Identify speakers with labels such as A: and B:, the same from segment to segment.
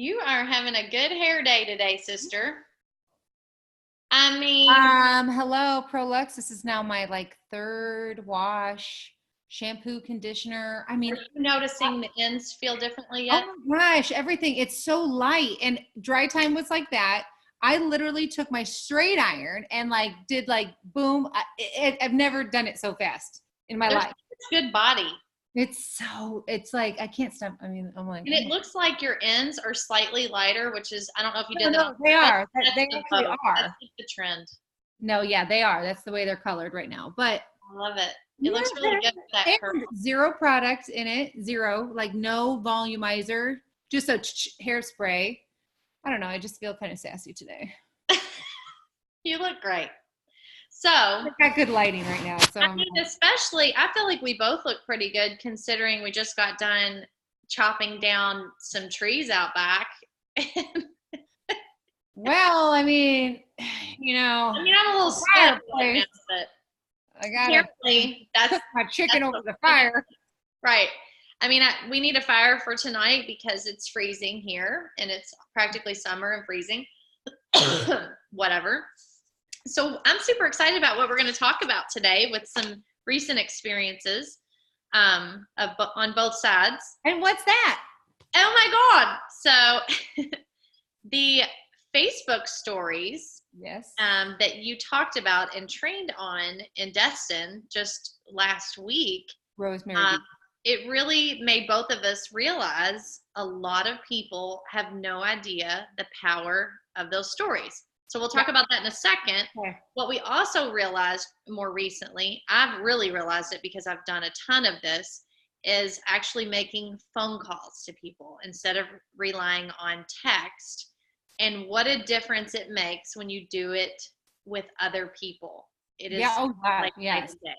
A: You are having a good hair day today, sister. I mean,
B: Hello, Prolux. This is now my third wash, shampoo, conditioner.
A: are you noticing the ends feel differently yet?
B: Oh my gosh, everything. It's so light. And dry time was like that. I literally took my straight iron and did boom. I've never done it so fast in my
A: There's
B: life.
A: good body.
B: It's like, I can't stop. I mean, I'm like,
A: And it looks like your ends are slightly lighter, which is, I don't know if you did that.
B: no, they are.
A: That's
B: They
A: the
B: actually
A: vogue.
B: are.
A: That's the trend.
B: No, yeah, they are. That's the way they're colored right now. But
A: I love it. It looks really good with that curl.
B: zero product in it, zero, no volumizer, just a hairspray. I don't know. I just feel kind of sassy today.
A: You look great. So,
B: I got good lighting right now. So
A: I mean, especially, I feel like we both look pretty good considering we just got done chopping down some trees out back.
B: well, I mean,
A: I'm a little scared right now, but
B: I got
A: apparently that's
B: my chicken over the fire.
A: Right. I mean, we need a fire for tonight because it's freezing here and it's practically summer and freezing. Whatever. So I'm super excited about what we're going to talk about today with some recent experiences on both sides.
B: And what's that?
A: Oh my God. So the Facebook stories
B: yes,
A: that you talked about and trained on in Destin just last week,
B: Rosemary.
A: it really made both of us realize a lot of people have no idea the power of those stories. So we'll talk about that in a second.
B: Okay.
A: What we also realized more recently, I've really realized it because I've done a ton of this, is actually making phone calls to people instead of relying on text, and what a difference it makes when you do it with other people. It is night and day.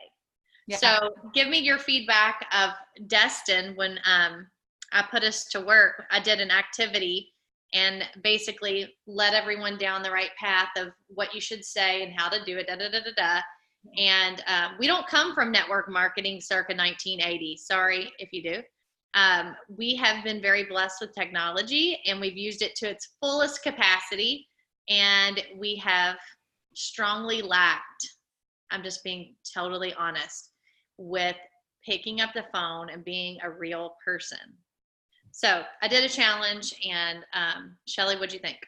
A: Yeah. So give me your feedback of Destin when I put us to work. I did an activity and basically led everyone down the right path of what you should say and how to do it, And we don't come from network marketing circa 1980. Sorry if you do. We have been very blessed with technology and we've used it to its fullest capacity, and we have strongly lacked, I'm just being totally honest, with picking up the phone and being a real person. So I did a challenge, and Shelly, what'd you think?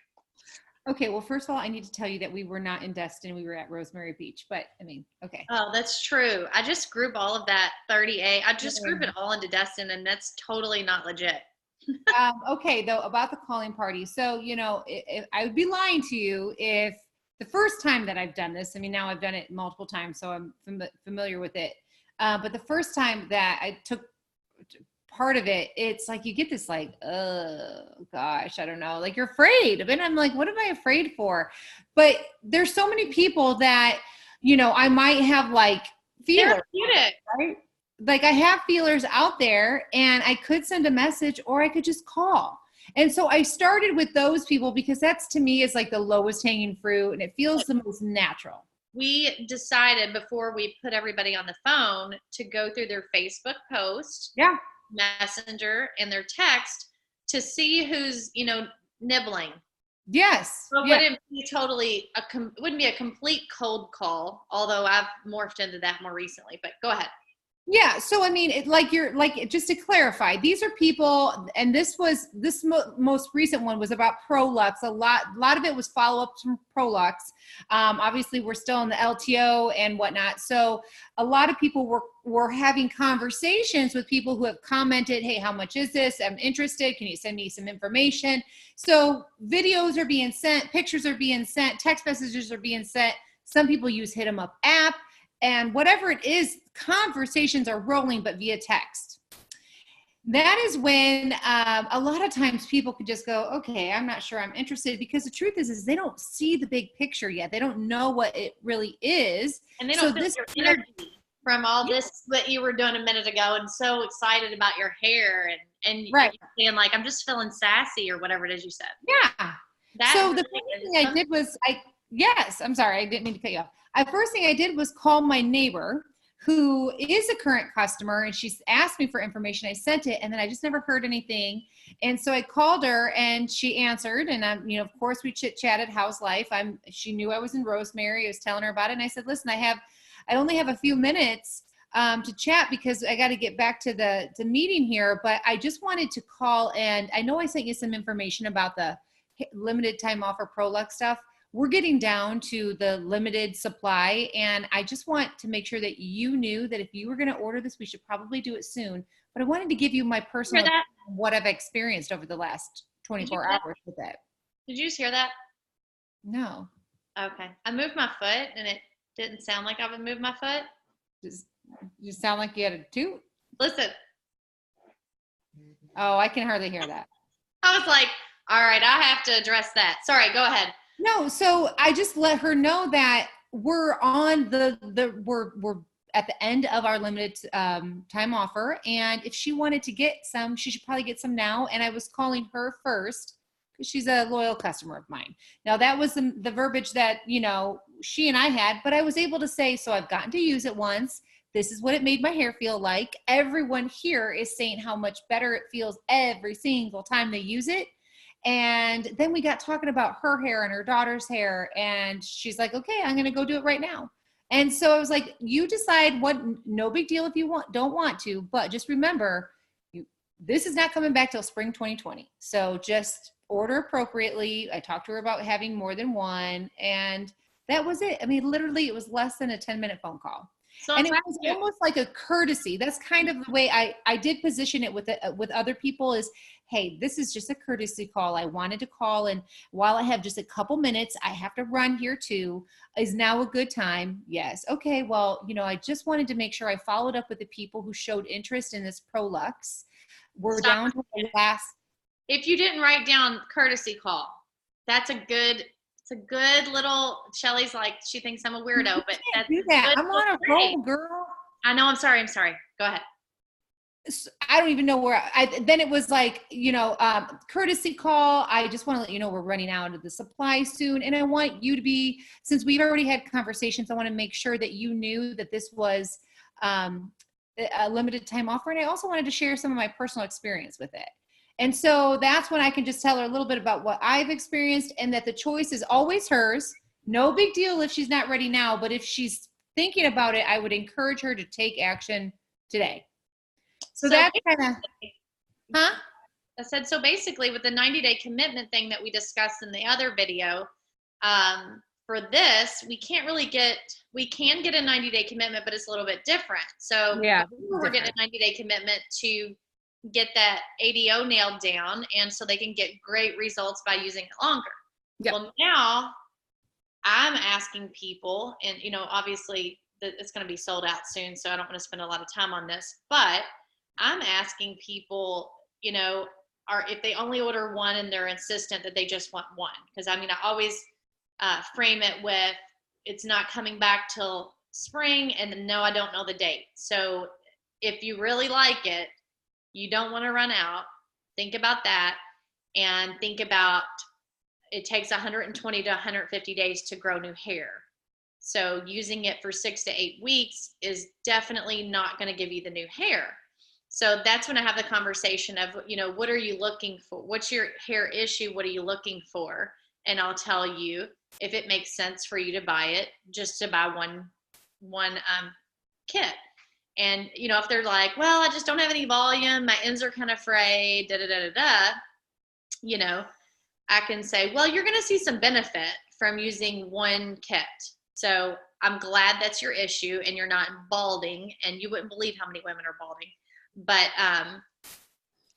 B: Okay, well, first of all, I need to tell you that we were not in Destin. We were at Rosemary Beach, but I mean, okay.
A: Oh, that's true. I just group all of that 38. I just group it all into Destin, and that's totally not legit.
B: Okay, though, about the calling party. So, I would be lying to you if the first time that I've done this, I mean, now I've done it multiple times, so I'm familiar with it. But the first time that I took part of it, it's like you get this oh gosh, I don't know, you're afraid. And I'm like, what am I afraid for? But there's so many people that, I might have feelers, right? I have feelers out there, and I could send a message or I could just call. And so I started with those people because that's, to me, is the lowest hanging fruit, and it feels the most natural.
A: We decided before we put everybody on the phone to go through their Facebook post, Messenger, and their text to see who's, nibbling.
B: Yes.
A: So it wouldn't be wouldn't be a complete cold call, although I've morphed into that more recently, but go ahead.
B: Yeah. So, I mean, just to clarify, these are people, and this most recent one was about Prolux. A lot of it was follow-ups from Prolux. Obviously we're still in the LTO and whatnot. So a lot of people were having conversations with people who have commented, hey, how much is this? I'm interested. Can you send me some information? So videos are being sent, pictures are being sent, text messages are being sent. Some people use Hit 'em Up app. And whatever it is, conversations are rolling, but via text. That is when a lot of times people could just go, okay, I'm not sure I'm interested, because the truth is they don't see the big picture yet. They don't know what it really is.
A: And they don't feel your energy from all this that you were doing a minute ago and so excited about your hair and
B: right.
A: You're saying I'm just feeling sassy or whatever it is you said.
B: Yeah. So the first thing I did was I'm sorry, I didn't mean to cut you off. The first thing I did was call my neighbor, who is a current customer, and she's asked me for information. I sent it, and then I just never heard anything. And so I called her, and she answered, and I'm, of course we chit chatted, how's life? She knew I was in Rosemary. I was telling her about it, and I said, listen, I only have a few minutes to chat because I got to get back to the meeting here, but I just wanted to call, and I know I sent you some information about the limited time offer ProLux stuff. We're getting down to the limited supply, and I just want to make sure that you knew that if you were going to order this, we should probably do it soon. But I wanted to give you my personal what I've experienced over the last 24 hours with it.
A: Did you just hear that?
B: No.
A: Okay. I moved my foot, and it didn't sound like I would move my foot.
B: You sound like you had a toot.
A: Listen.
B: Oh, I can hardly hear that.
A: I was like, all right, I have to address that. Sorry, go ahead.
B: No, so I just let her know that we're on we're at the end of our limited time offer, and if she wanted to get some, she should probably get some now. And I was calling her first because she's a loyal customer of mine. Now that was the verbiage that she and I had, but I was able to say, so I've gotten to use it once. This is what it made my hair feel like. Everyone here is saying how much better it feels every single time they use it. And then we got talking about her hair and her daughter's hair. And she's like, okay, I'm going to go do it right now. And so I was like, you decide what, no big deal if you don't want to, but just remember, this is not coming back till spring 2020. So just order appropriately. I talked to her about having more than one, and that was it. I mean, literally it was less than a 10-minute phone call. So and it was almost like a courtesy. That's kind of the way I did position it with other people is, hey, this is just a courtesy call. I wanted to call, and while I have just a couple minutes, I have to run here too. Is now a good time? Yes. Okay. Well, I just wanted to make sure I followed up with the people who showed interest in this ProLux. We're down to the last.
A: If you didn't write down courtesy call, it's a good little, Shelly's like, she thinks I'm a weirdo, but that's
B: do that. I'm on a roll, girl.
A: I know. I'm sorry. Go ahead.
B: I don't even know where then it was like, courtesy call. I just want to let you know we're running out of the supply soon. And I want you to be, since we've already had conversations, I want to make sure that you knew that this was a limited time offer. And I also wanted to share some of my personal experience with it. And so that's when I can just tell her a little bit about what I've experienced, and that the choice is always hers. No big deal if she's not ready now, but if she's thinking about it, I would encourage her to take action today. So that's kind of,
A: I said, so basically with the 90-day commitment thing that we discussed in the other video, for this, we can get a 90-day commitment, but it's a little bit different. So
B: yeah,
A: we're getting a 90-day commitment to get that ADO nailed down, and so they can get great results by using it longer. Yep. Well, now I'm asking people, and obviously it's going to be sold out soon, so I don't want to spend a lot of time on this, but I'm asking people, if they only order one and they're insistent that they just want one, because I always frame it with, it's not coming back till spring, and no, I don't know the date. So if you really like it, you don't want to run out, think about that, and think about it takes 120 to 150 days to grow new hair. So using it for 6 to 8 weeks is definitely not going to give you the new hair. So that's when I have the conversation of, what are you looking for? What's your hair issue? What are you looking for? And I'll tell you if it makes sense for you to buy it, just to buy one kit. And, if they're like, well, I just don't have any volume, my ends are kind of frayed, I can say, well, you're going to see some benefit from using one kit. So I'm glad that's your issue and you're not balding, and you wouldn't believe how many women are balding. But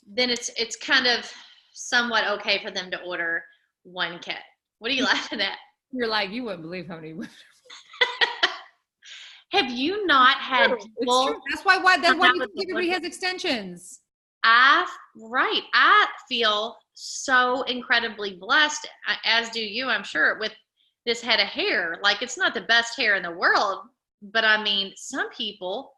A: then it's kind of somewhat okay for them to order one kit. What are you laughing at?
B: You're like, you wouldn't believe how many women.
A: Have you not had people?
B: That's why everybody has extensions.
A: I feel so incredibly blessed, as do you, I'm sure, with this head of hair. Like, it's not the best hair in the world, but some people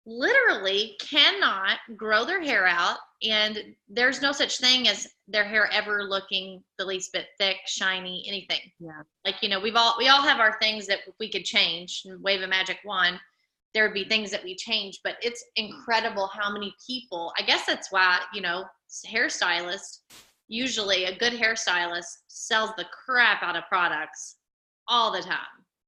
A: literally cannot grow their hair out, and there's no such thing as their hair ever looking the least bit thick, shiny, anything.
B: Yeah.
A: Like, we all have our things that we could change and wave a magic wand, there would be things that we change, but it's incredible how many people, I guess. That's why it's incredible how many people, I guess that's why, hairstylists, usually a good hairstylist sells the crap out of products all the time.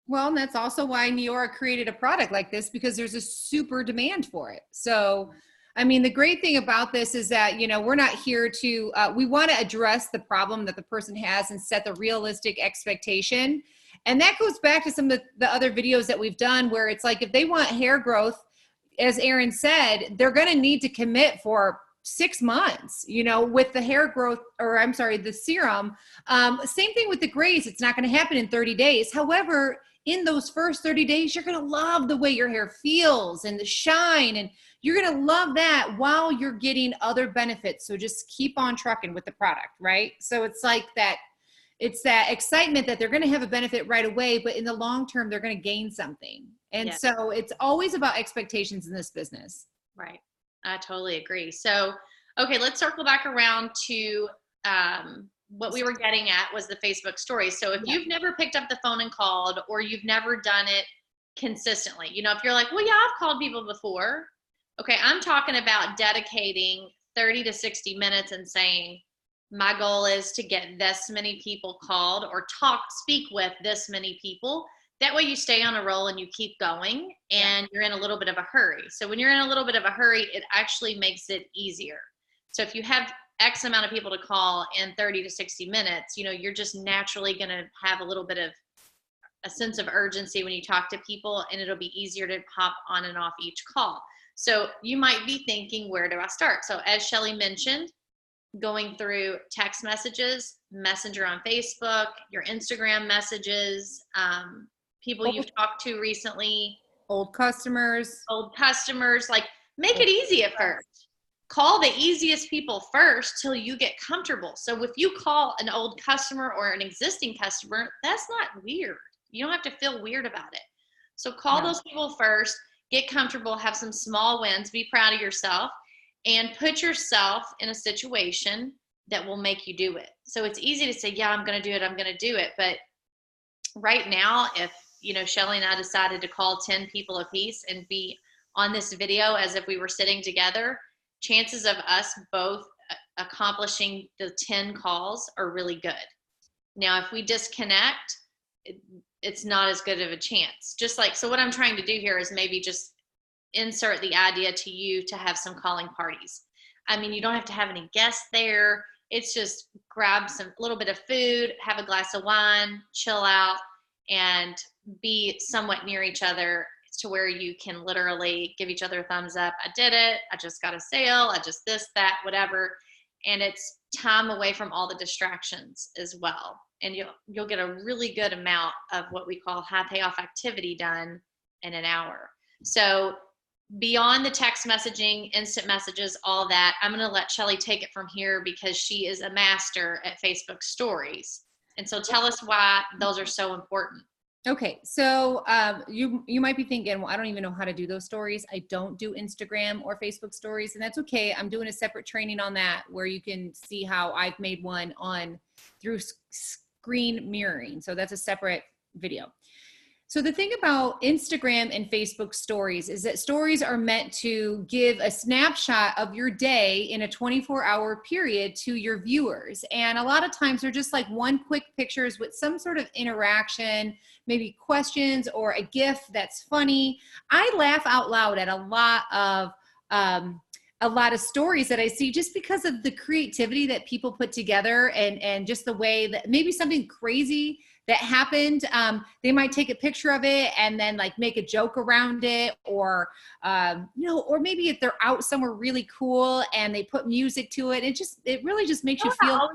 B: Well, and that's also why Neora created a product like this, because there's a super demand for it. So, I mean, the great thing about this is that, we're not here to, we want to address the problem that the person has and set the realistic expectation. And that goes back to some of the other videos that we've done, where it's like, if they want hair growth, as Erin said, they're going to need to commit for 6 months, with the hair growth, or I'm sorry, the serum. Same thing with the grays. It's not going to happen in 30 days. However, in those first 30 days, you're going to love the way your hair feels and the shine, and you're going to love that while you're getting other benefits. So just keep on trucking with the product, right? So it's like that. It's that excitement that they're going to have a benefit right away, but in the long term, they're going to gain something. And so it's always about expectations in this business.
A: Right. I totally agree. So, okay, let's circle back around to what we were getting at was the Facebook stories. So if you've never picked up the phone and called, or you've never done it consistently, if you're like, well, yeah, I've called people before. Okay, I'm talking about dedicating 30 to 60 minutes and saying, my goal is to get this many people called or speak with this many people. That way you stay on a roll and you keep going, and you're in a little bit of a hurry. So when you're in a little bit of a hurry, it actually makes it easier. So if you have X amount of people to call in 30 to 60 minutes, you're just naturally going to have a little bit of a sense of urgency when you talk to people, and it'll be easier to hop on and off each call. So you might be thinking, where do I start? So as Shelly mentioned, going through text messages, Messenger on Facebook, your Instagram messages, people you've talked to recently,
B: old customers,
A: like, make it easy at first. Call the easiest people first till you get comfortable. So if you call an old customer or an existing customer, that's not weird. You don't have to feel weird about it. So call those people first, get comfortable, have some small wins, be proud of yourself, and put yourself in a situation that will make you do it. So it's easy to say, yeah, I'm going to do it. But right now, if, Shelly and I decided to call 10 people a piece and be on this video as if we were sitting together, chances of us both accomplishing the 10 calls are really good. Now, if we disconnect, it's not as good of a chance. So what I'm trying to do here is maybe just insert the idea to you to have some calling parties. I mean, you don't have to have any guests there. It's just grab a little bit of food, have a glass of wine, chill out, and be somewhat near each other to where you can literally give each other a thumbs up. I did it. I just got a sale. I just this, that, whatever. And it's time away from all the distractions as well. And you'll get a really good amount of what we call high payoff activity done in an hour. So beyond the text messaging, instant messages, all that, I'm going to let Shelly take it from here, because she is a master at Facebook stories. And so tell us why those are so important.
B: Okay. So you might be thinking, well, I don't even know how to do those stories. I don't do Instagram or Facebook stories, and that's okay. I'm doing a separate training on that, where you can see how I've made one through screen mirroring. So that's a separate video. So the thing about Instagram and Facebook stories is that stories are meant to give a snapshot of your day in a 24-hour period to your viewers. And a lot of times they're just like one quick pictures with some sort of interaction, maybe questions or a GIF that's funny. I laugh out loud at a lot of stories that I see, just because of the creativity that people put together, and just the way that maybe something crazy that happened, they might take a picture of it and then like make a joke around it, or or maybe if they're out somewhere really cool and they put music to it, it really just makes you feel.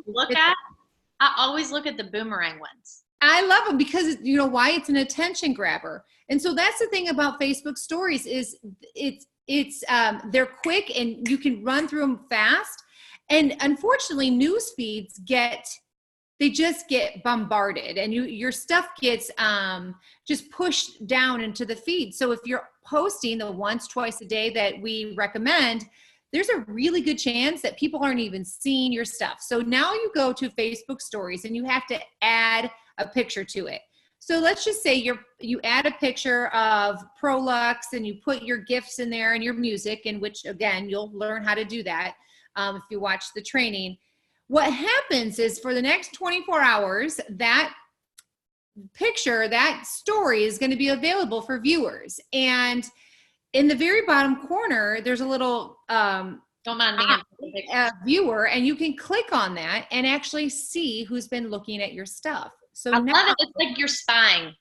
A: I always look at the boomerang ones.
B: I love them because why? It's an attention grabber. And so that's the thing about Facebook stories is they're quick and you can run through them fast. And unfortunately, news feeds just get bombarded, and your stuff gets just pushed down into the feed. So if you're posting the once, twice a day that we recommend, there's a really good chance that people aren't even seeing your stuff. So now you go to Facebook stories and you have to add a picture to it. So let's just say you add a picture of Prolux and you put your GIFs in there and your music, in which again, you'll learn how to do that if you watch the training. What happens is for the next 24 hours, that picture, that story is going to be available for viewers. And in the very bottom corner, there's a little
A: don't mind me,
B: viewer, and you can click on that and actually see who's been looking at your stuff. So
A: I
B: now,
A: love it. It's like you're spying.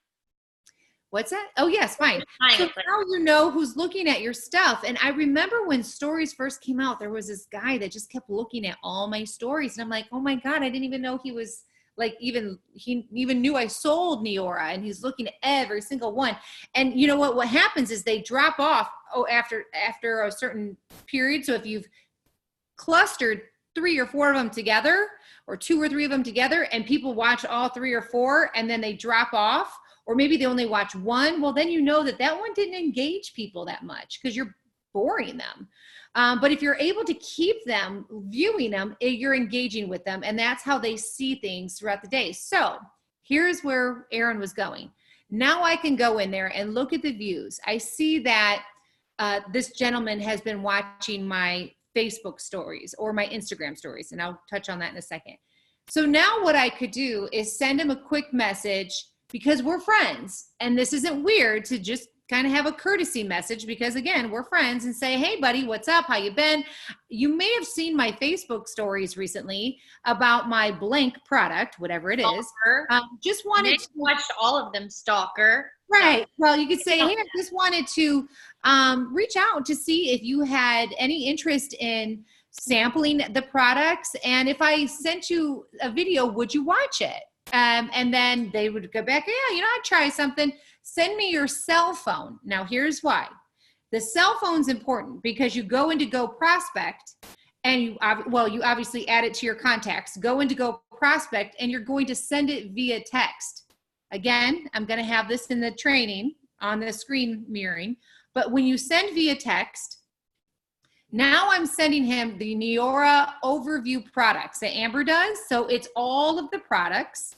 B: What's that? Oh, yes, fine. So now you know who's looking at your stuff. And I remember when stories first came out, there was this guy that just kept looking at all my stories. And I'm like, oh my God, I didn't even know he was like, he even knew I sold Neora, and he's looking at every single one. And you know what happens is they drop off after a certain period. So if you've clustered 3 or 4 of them together, or 2 or 3 of them together, and people watch all 3 or 4 and then they drop off, or maybe they only watch one, well, then you know that one didn't engage people that much because you're boring them. But if you're able to keep them viewing them, you're engaging with them, and that's how they see things throughout the day. So here's where Aaron was going. Now I can go in there and look at the views. I see that this gentleman has been watching my Facebook stories or my Instagram stories, and I'll touch on that in a second. So now what I could do is send him a quick message, because we're friends, and this isn't weird to just kind of have a courtesy message, because again, we're friends, and say, hey buddy, what's up? How you been? You may have seen my Facebook stories recently about my blank product, whatever it is. Just wanted to
A: watch all of them, stalker.
B: Right. Well, you could say, hey, I just wanted to reach out to see if you had any interest in sampling the products. And if I sent you a video, would you watch it? And then they would go back, yeah, I'd try something. Send me your cell phone. Now, here's why. The cell phone's important, because you go into Go Prospect, and you obviously add it to your contacts. Go into Go Prospect, and you're going to send it via text. Again, I'm going to have this in the training on the screen mirroring, but when you send via text, now I'm sending him the Neora overview products that Amber does. So it's all of the products,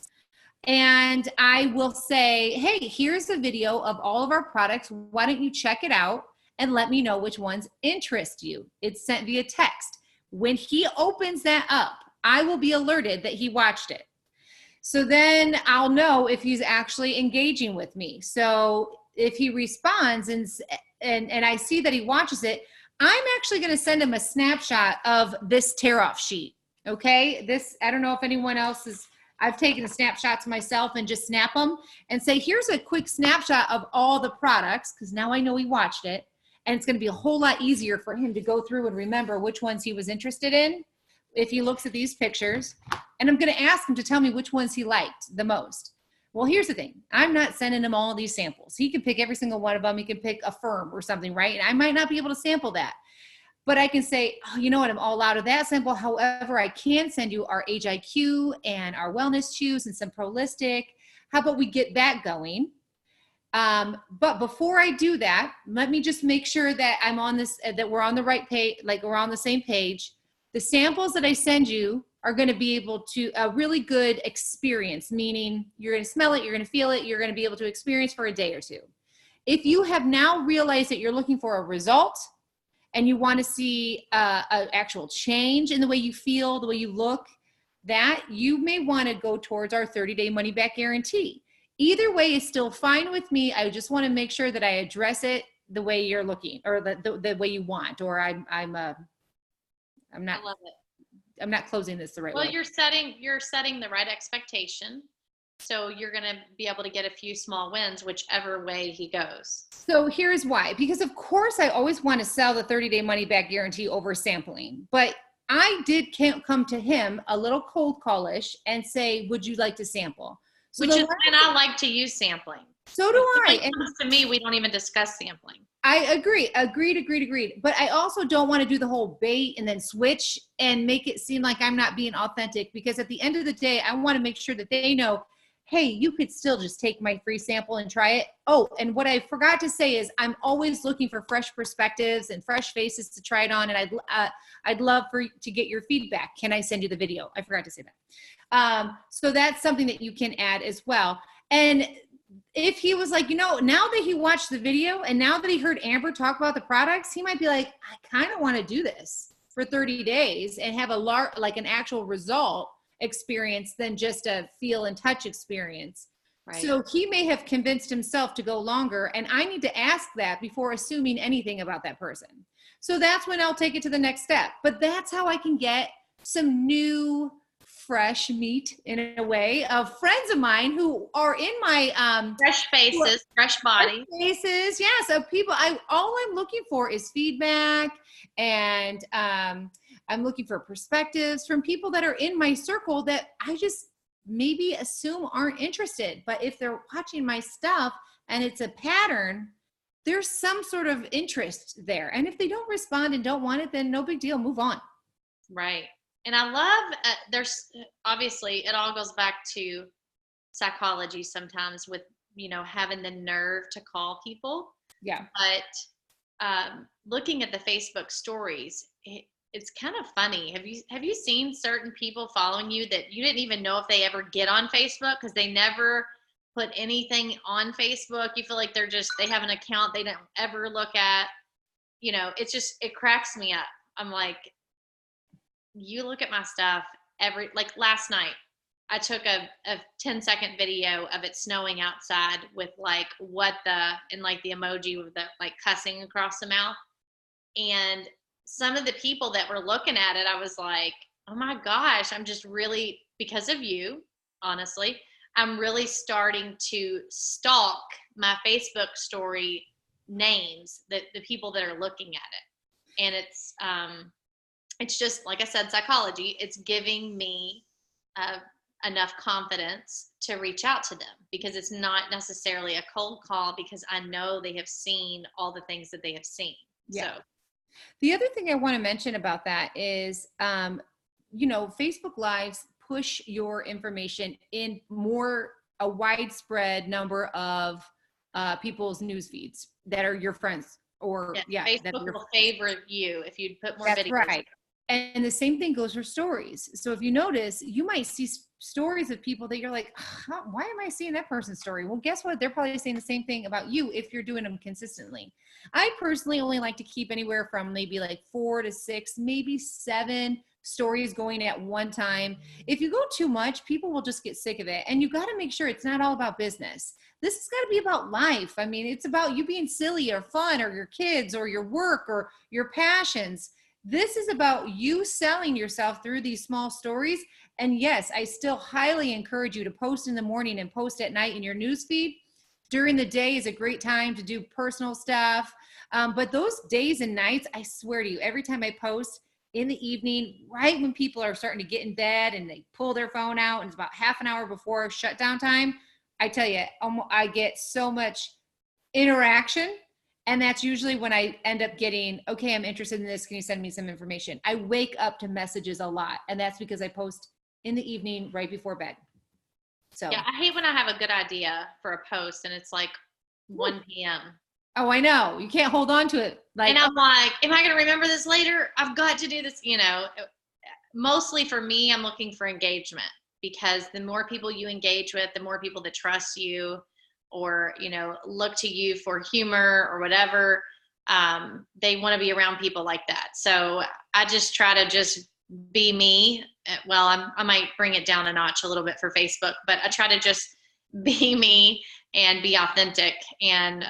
B: and I will say, hey, here's a video of all of our products. Why don't you check it out and let me know which ones interest you? It's sent via text. When he opens that up, I will be alerted that he watched it. So then I'll know if he's actually engaging with me. So if he responds and I see that he watches it, I'm actually going to send him a snapshot of this tear-off sheet. Okay, I don't know if anyone else I've taken snapshots myself and just snap them and say, here's a quick snapshot of all the products, because now I know he watched it, and it's going to be a whole lot easier for him to go through and remember which ones he was interested in if he looks at these pictures. And I'm going to ask him to tell me which ones he liked the most. Well, here's the thing. I'm not sending him all of these samples. He can pick every single one of them. He can pick a firm or something, right? And I might not be able to sample that. But I can say, oh, you know what? I'm all out of that sample. However, I can send you our Age IQ and our wellness chews and some Prolistic. How about we get that going? But before I do that, let me just make sure that I'm on this, that we're on the right page, like we're on the same page. The samples that I send you are going to be able to a really good experience, meaning you're going to smell it, you're going to feel it, you're going to be able to experience for a day or two. If you have now realized that you're looking for a result and you want to see an actual change in the way you feel, the way you look, that you may want to go towards our 30-day money-back guarantee. Either way is still fine with me. I just want to make sure that I address it the way you're looking, or the way you want, or I'm not. I love it. I'm not closing this the right way.
A: Well, you're setting the right expectation. So you're going to be able to get a few small wins, whichever way he goes.
B: So here's why. Because of course I always want to sell the 30-day money back guarantee over sampling. But I did come to him a little cold call-ish and say, would you like to sample? So
A: which is when I like to use sampling.
B: So do I.
A: When it comes to me, we don't even discuss sampling.
B: I agree. Agreed. But I also don't want to do the whole bait and then switch and make it seem like I'm not being authentic, because at the end of the day, I want to make sure that they know, hey, you could still just take my free sample and try it. Oh, and what I forgot to say is I'm always looking for fresh perspectives and fresh faces to try it on. And I'd love to get your feedback. Can I send you the video? I forgot to say that. So that's something that you can add as well. And if he was like, now that he watched the video and now that he heard Amber talk about the products, he might be like, I kind of want to do this for 30 days and have like an actual result experience than just a feel and touch experience. Right. So he may have convinced himself to go longer, and I need to ask that before assuming anything about that person. So that's when I'll take it to the next step. But that's how I can get some new, fresh meat in a way of friends of mine who are in my
A: fresh faces, fresh bodies.
B: Faces, yeah. So people, all I'm looking for is feedback, and I'm looking for perspectives from people that are in my circle that I just maybe assume aren't interested. But if they're watching my stuff and it's a pattern, there's some sort of interest there. And if they don't respond and don't want it, then no big deal, move on.
A: Right. And I love, there's obviously, it all goes back to psychology sometimes with, having the nerve to call people.
B: Yeah.
A: But looking at the Facebook stories, it's kind of funny. Have you seen certain people following you that you didn't even know if they ever get on Facebook because they never put anything on Facebook? You feel like they have an account they don't ever look at. It cracks me up. I'm like, you look at my stuff like last night, I took a 10-second video of it snowing outside with like and like the emoji with the like cussing across the mouth. And some of the people that were looking at it, I was like, oh my gosh, I'm just really, because of you, honestly, I'm really starting to stalk my Facebook story names, the people that are looking at it. And it's just, like I said, psychology. It's giving me enough confidence to reach out to them because it's not necessarily a cold call because I know they have seen all the things that they have seen.
B: Yeah. So. The other thing I want to mention about that is, Facebook Lives push your information in a widespread number of people's news feeds that are your friends or
A: Facebook will favor you if you put more videos.
B: That's right. And the same thing goes for stories. So if you notice, you might see stories of people that you're like, why am I seeing that person's story? Well, guess what? They're probably saying the same thing about you if you're doing them consistently. I personally only like to keep anywhere from maybe like 4 to 6, maybe 7 stories going at one time. If you go too much, people will just get sick of it. And you got to make sure it's not all about business. This has got to be about life. I mean, it's about you being silly or fun or your kids or your work or your passions. This is about you selling yourself through these small stories. And yes, I still highly encourage you to post in the morning and post at night in your newsfeed. During the day is a great time to do personal stuff. But those days and nights, I swear to you, every time I post in the evening, right when people are starting to get in bed and they pull their phone out and it's about half an hour before shutdown time, I tell you, I get so much interaction. And that's usually when I end up getting, okay, I'm interested in this. Can you send me some information? I wake up to messages a lot. And that's because I post in the evening right before bed. So
A: yeah, I hate when I have a good idea for a post and it's like 1 p.m.
B: Oh, I know. You can't hold on to it.
A: And I'm like, am I going to remember this later? I've got to do this. Mostly for me, I'm looking for engagement because the more people you engage with, the more people that trust you or, look to you for humor or whatever, they want to be around people like that. So I just try to just be me. Well, I might bring it down a notch a little bit for Facebook, but I try to just be me and be authentic and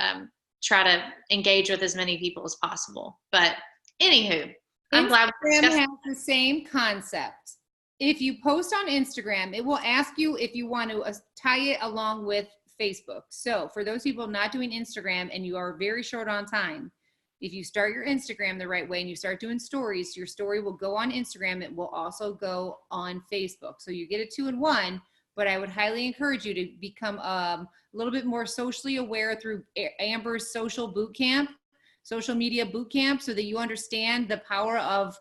A: try to engage with as many people as possible. But anywho, I'm glad
B: Instagram has the same concept. If you post on Instagram, it will ask you if you want to tie it along with Facebook. So for those people not doing Instagram and you are very short on time, if you start your Instagram the right way and you start doing stories, your story will go on Instagram. It will also go on Facebook. So you get a 2-in-1, but I would highly encourage you to become a little bit more socially aware through Amber's social media boot camp, so that you understand the power of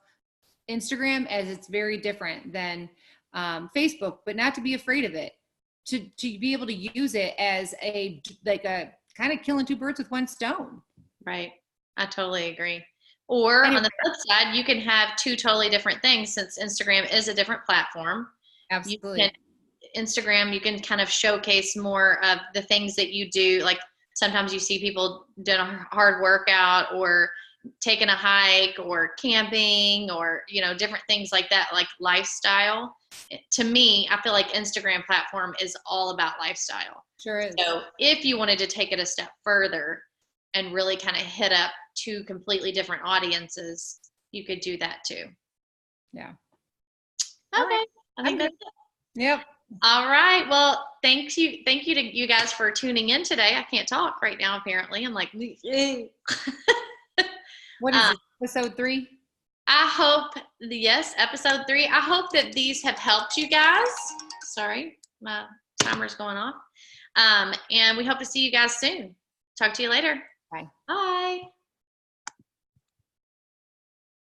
B: Instagram as it's very different than Facebook, but not to be afraid of it. To be able to use it as a kind of killing 2 birds with 1 stone.
A: Right. I totally agree. Or on the flip side, you can have 2 totally different things since Instagram is a different platform.
B: Absolutely.
A: Instagram, you can kind of showcase more of the things that you do. Like sometimes you see people doing a hard workout or taking a hike or camping or, you know, different things like that, like lifestyle. To me, I feel like Instagram platform is all about lifestyle.
B: Sure is.
A: So if you wanted to take it a step further and really kind of hit up two completely different audiences, you could do that too.
B: Yeah.
A: Okay. I think that's it.
B: Yep.
A: All right. Well, thank you to you guys for tuning in today. I can't talk right now, apparently. I'm like,
B: What is it? Episode 3?
A: I hope, yes, episode 3. I hope that these have helped you guys. Sorry, my timer's going off. And we hope to see you guys soon. Talk to you later.
B: Bye.
A: Bye.